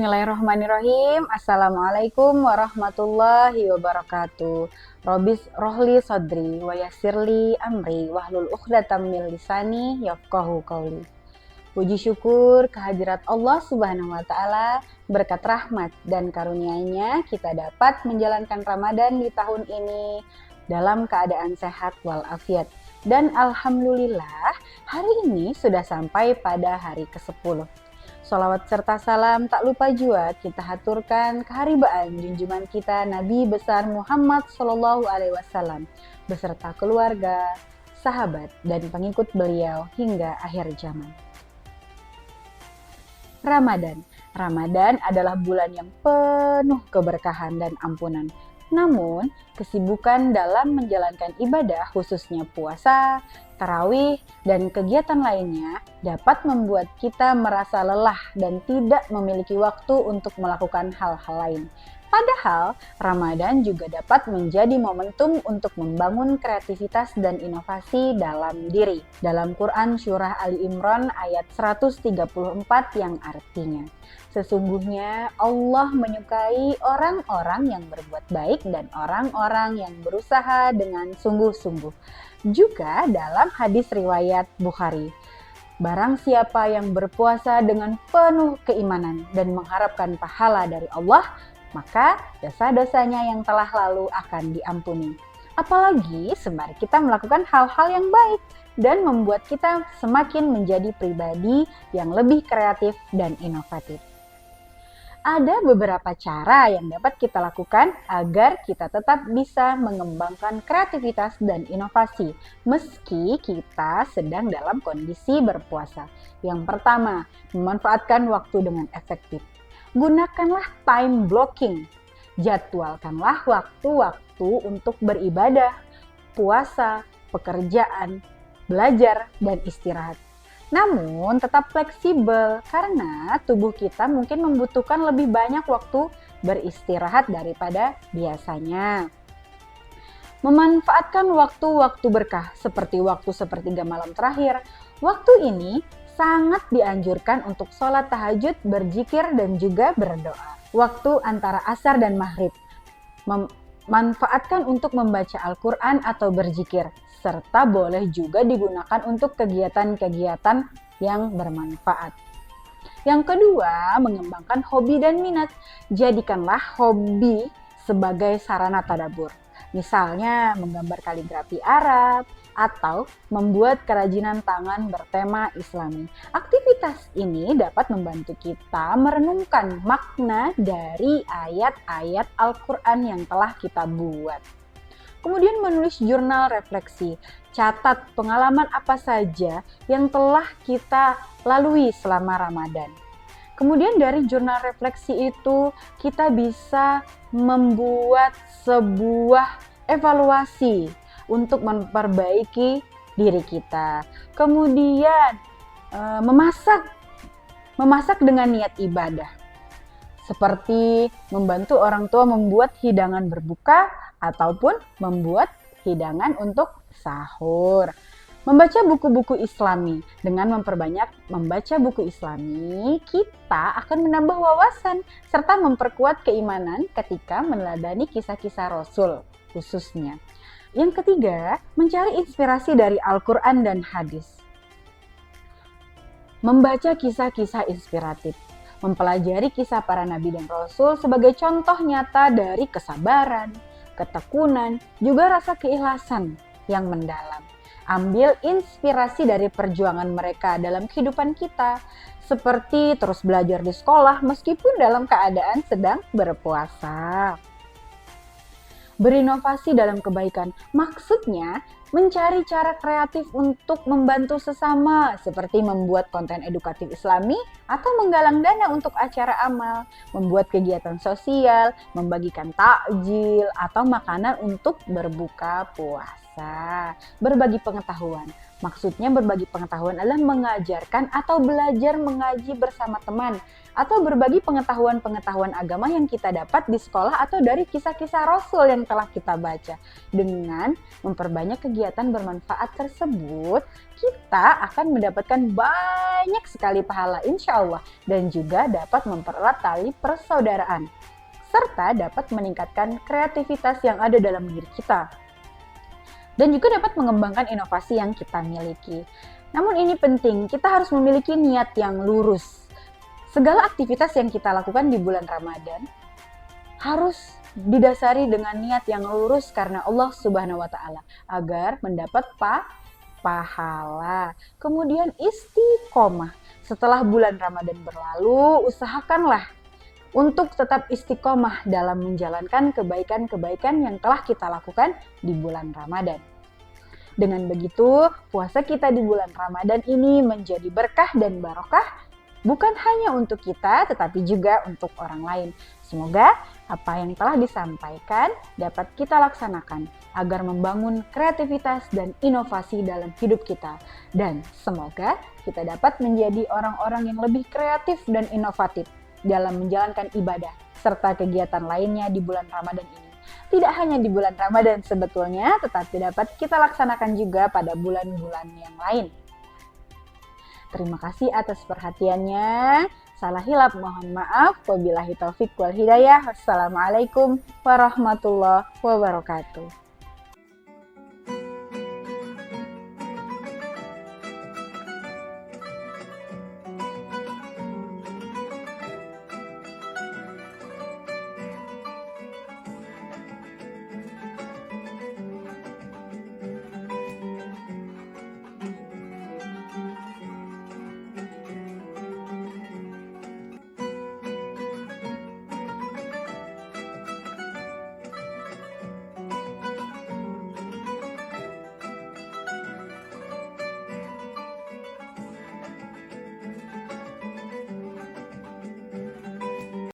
Bismillahirrahmanirrahim. Assalamualaikum warahmatullahi wabarakatuh. Robis rohli sodri wa yassirli amri wahlul uqdatam min lisani yafqahu qauli. Puji syukur kehadirat Allah Subhanahu wa taala, berkat rahmat dan karunia-Nya kita dapat menjalankan Ramadan di tahun ini dalam keadaan sehat walafiat. Dan alhamdulillah hari ini sudah sampai pada hari ke-10. Sholawat serta salam tak lupa jua kita haturkan keharibaan junjungan kita Nabi besar Muhammad SAW beserta keluarga, sahabat, dan pengikut beliau hingga akhir zaman. Ramadan adalah bulan yang penuh keberkahan dan ampunan. Namun, kesibukan dalam menjalankan ibadah khususnya puasa, tarawih, dan kegiatan lainnya dapat membuat kita merasa lelah dan tidak memiliki waktu untuk melakukan hal-hal lain. Padahal, Ramadan juga dapat menjadi momentum untuk membangun kreativitas dan inovasi dalam diri. Dalam Quran Surah Ali Imran ayat 134 yang artinya, sesungguhnya Allah menyukai orang-orang yang berbuat baik dan orang-orang yang berusaha dengan sungguh-sungguh. Juga dalam hadis riwayat Bukhari, barang siapa yang berpuasa dengan penuh keimanan dan mengharapkan pahala dari Allah, maka dosa-dosanya yang telah lalu akan diampuni. Apalagi sembari kita melakukan hal-hal yang baik dan membuat kita semakin menjadi pribadi yang lebih kreatif dan inovatif. Ada beberapa cara yang dapat kita lakukan agar kita tetap bisa mengembangkan kreativitas dan inovasi meski kita sedang dalam kondisi berpuasa. Yang pertama, memanfaatkan waktu dengan efektif. Gunakanlah time blocking. Jadwalkanlah waktu-waktu untuk beribadah, puasa, pekerjaan, belajar, dan istirahat. Namun tetap fleksibel karena tubuh kita mungkin membutuhkan lebih banyak waktu beristirahat daripada biasanya. Memanfaatkan waktu-waktu berkah seperti waktu sepertiga malam terakhir. Waktu ini sangat dianjurkan untuk sholat tahajud, berzikir, dan juga berdoa. Waktu antara asar dan maghrib. Manfaatkan untuk membaca Al-Quran atau berzikir, serta boleh juga digunakan untuk kegiatan-kegiatan yang bermanfaat. Yang kedua, mengembangkan hobi dan minat. Jadikanlah hobi sebagai sarana tadabbur. Misalnya menggambar kaligrafi Arab atau membuat kerajinan tangan bertema Islami. Aktivitas ini dapat membantu kita merenungkan makna dari ayat-ayat Al-Quran yang telah kita buat. Kemudian menulis jurnal refleksi. Catat pengalaman apa saja yang telah kita lalui selama Ramadan. Kemudian dari jurnal refleksi itu kita bisa membuat sebuah evaluasi untuk memperbaiki diri kita. Kemudian memasak dengan niat ibadah. Seperti membantu orang tua membuat hidangan berbuka ataupun membuat hidangan untuk sahur. Membaca buku-buku Islami. Dengan memperbanyak membaca buku Islami, kita akan menambah wawasan serta memperkuat keimanan ketika meneladani kisah-kisah Rasul khususnya. Yang ketiga, mencari inspirasi dari Al-Quran dan hadis. Membaca kisah-kisah inspiratif. Mempelajari kisah para nabi dan rasul sebagai contoh nyata dari kesabaran, ketekunan, juga rasa keikhlasan yang mendalam. Ambil inspirasi dari perjuangan mereka dalam kehidupan kita, seperti terus belajar di sekolah meskipun dalam keadaan sedang berpuasa. Berinovasi dalam kebaikan, maksudnya mencari cara kreatif untuk membantu sesama, seperti membuat konten edukatif Islami atau menggalang dana untuk acara amal, membuat kegiatan sosial, membagikan takjil atau makanan untuk berbuka puasa, berbagi pengetahuan. Maksudnya berbagi pengetahuan adalah mengajarkan atau belajar mengaji bersama teman, atau berbagi pengetahuan-pengetahuan agama yang kita dapat di sekolah atau dari kisah-kisah Rasul yang telah kita baca. Dengan memperbanyak kegiatan bermanfaat tersebut, kita akan mendapatkan banyak sekali pahala insya Allah dan juga dapat mempererat tali persaudaraan, serta dapat meningkatkan kreativitas yang ada dalam diri kita. Dan juga dapat mengembangkan inovasi yang kita miliki. Namun ini penting, kita harus memiliki niat yang lurus. Segala aktivitas yang kita lakukan di bulan Ramadan harus didasari dengan niat yang lurus karena Allah Subhanahu wa Ta'ala, agar mendapat pahala. Kemudian istiqomah. Setelah bulan Ramadan berlalu, usahakanlah untuk tetap istiqomah dalam menjalankan kebaikan-kebaikan yang telah kita lakukan di bulan Ramadan. Dengan begitu, puasa kita di bulan Ramadan ini menjadi berkah dan barokah, bukan hanya untuk kita, tetapi juga untuk orang lain. Semoga apa yang telah disampaikan dapat kita laksanakan agar membangun kreativitas dan inovasi dalam hidup kita. Dan semoga kita dapat menjadi orang-orang yang lebih kreatif dan inovatif dalam menjalankan ibadah serta kegiatan lainnya di bulan Ramadan ini. Tidak hanya di bulan Ramadan sebetulnya, tetapi dapat kita laksanakan juga pada bulan-bulan yang lain. Terima kasih atas perhatiannya. Salah hilap mohon maaf. Wabillahi taufik wal hidayah. Wassalamualaikum warahmatullahi wabarakatuh.